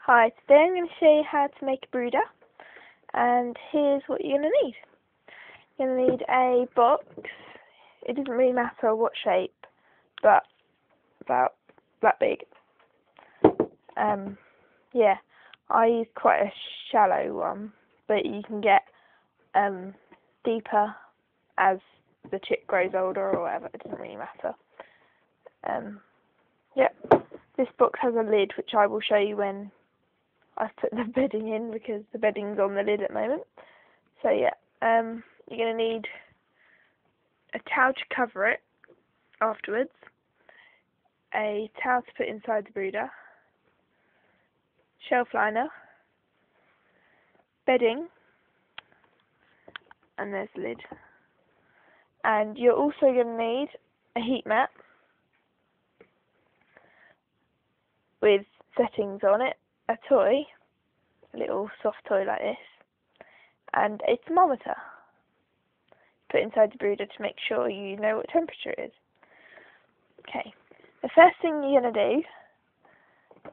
Hi, today I'm going to show you how to make a brooder, and here's what you're going to need. You're going to need a box. It doesn't really matter what shape, but about that big. Yeah, I use quite a shallow one, but you can get deeper as the chick grows older or whatever. It doesn't really matter. Yeah, this box has a lid, which I will show you when I've put the bedding in, because the bedding's on the lid at the moment. So yeah, you're going to need a towel to cover it afterwards, a towel to put inside the brooder, shelf liner, bedding, and there's the lid. And you're also going to need a heat mat with settings on it, a toy, a little soft toy like this, and a thermometer put inside the brooder to make sure you know what temperature it is. Okay, the first thing you're going to do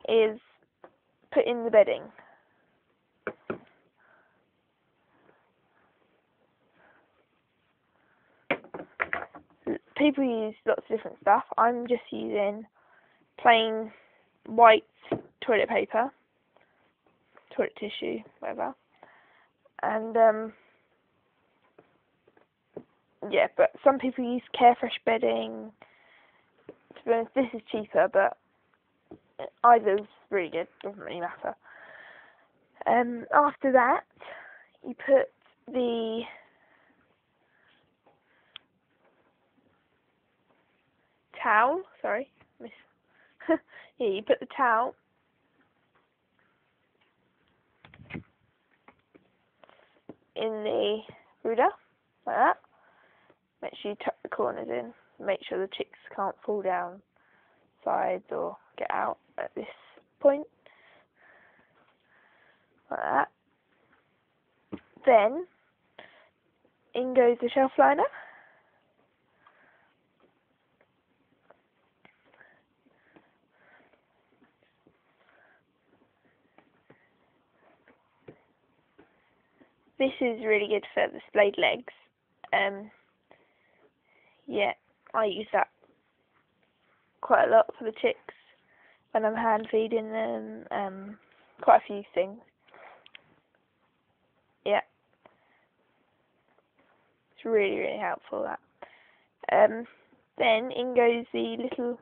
is put in the bedding. People use lots of different stuff. I'm just using plain white toilet paper, toilet tissue, whatever. And yeah, but some people use Carefresh bedding. To be honest, this is cheaper, but either's really good, doesn't really matter. After that, you put the towel, yeah, you put the towel in the brooder, like that. Make sure you tuck the corners in. Make sure the chicks can't fall down sides or get out at this point, like that. Then, in goes the shelf liner. This is really good for the splayed legs. Yeah, I use that quite a lot for the chicks when I'm hand feeding them. Quite a few things. Yeah, it's really, really helpful, that. Then in goes the little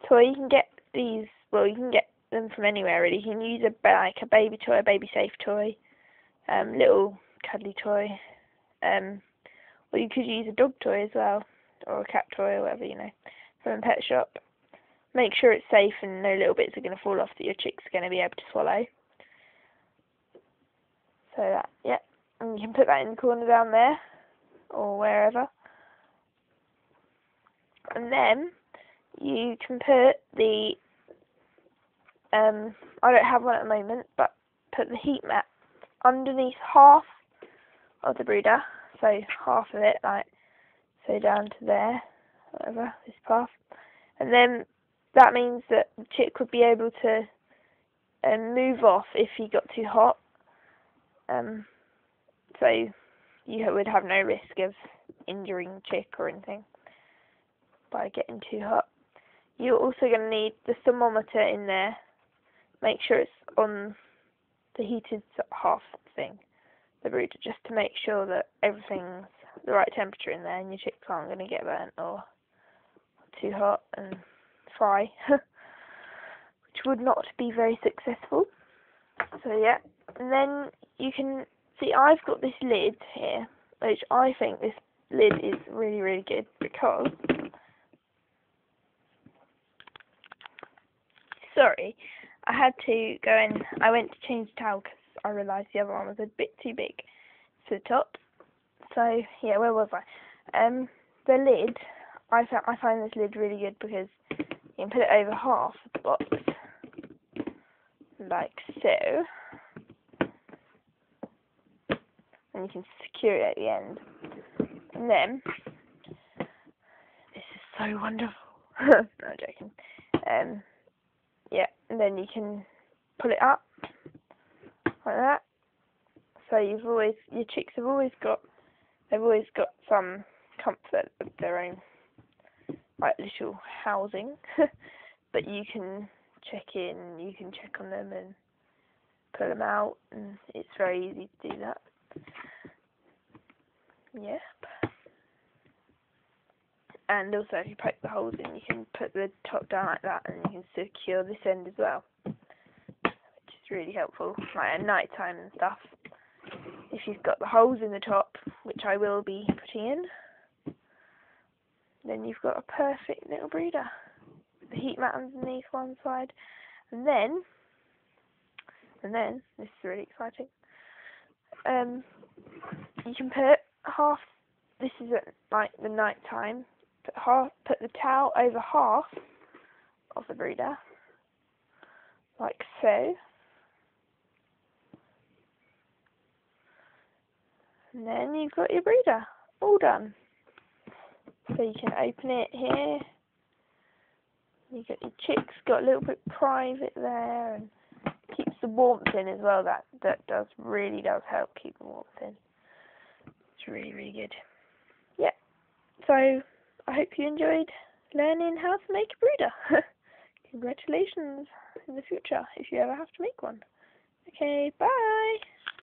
toy. You can get these, well, you can get them from anywhere really. You can use like a baby toy, a baby safe toy, little cuddly toy, or you could use a dog toy as well, or a cat toy, or whatever, from a pet shop. Make sure it's safe and no little bits are going to fall off that your chicks are going to be able to swallow. So that, yeah, and you can put that in the corner down there, or wherever. And then you can put the, I don't have one at the moment, but put the heat mat underneath half of the brooder, so half of it, like, so down to there, whatever, this path. And then that means that the chick would be able to move off if he got too hot. So you would have no risk of injuring the chick or anything by getting too hot. You're also going to need the thermometer in there. Make sure it's on the heated half thing, the brooder, just to make sure that everything's the right temperature in there and your chicks aren't going to get burnt or too hot and fry, which would not be very successful. So yeah, and then you can see I've got this lid here, which I think this lid is really, really good because, sorry, I had to go in, I went to change the towel because I realised the other one was a bit too big to the top. So yeah, where was I? The lid, I find this lid really good because you can put it over half of the box, like so, and you can secure it at the end. And then, this is so wonderful. No, I'm joking. Yeah, and then you can pull it up like that. So your chicks have always got some comfort of their own, like, little housing. But you can check on them and pull them out, and it's very easy to do that. Yep. And also, if you poke the holes in, you can put the top down like that, and you can secure this end as well, which is really helpful, like at night time and stuff. If you've got the holes in the top, which I will be putting in, then you've got a perfect little brooder. The heat mat underneath one side, and then this is really exciting. You can put half. This is at like the night time. Put the towel over half of the brooder, like so, and then you've got your brooder all done. So you can open it here. You got your chicks, got a little bit private there, and keeps the warmth in as well. That really does help keep the warmth in. It's really, really good. Yeah. So I hope you enjoyed learning how to make a brooder. Congratulations in the future if you ever have to make one. Okay, bye.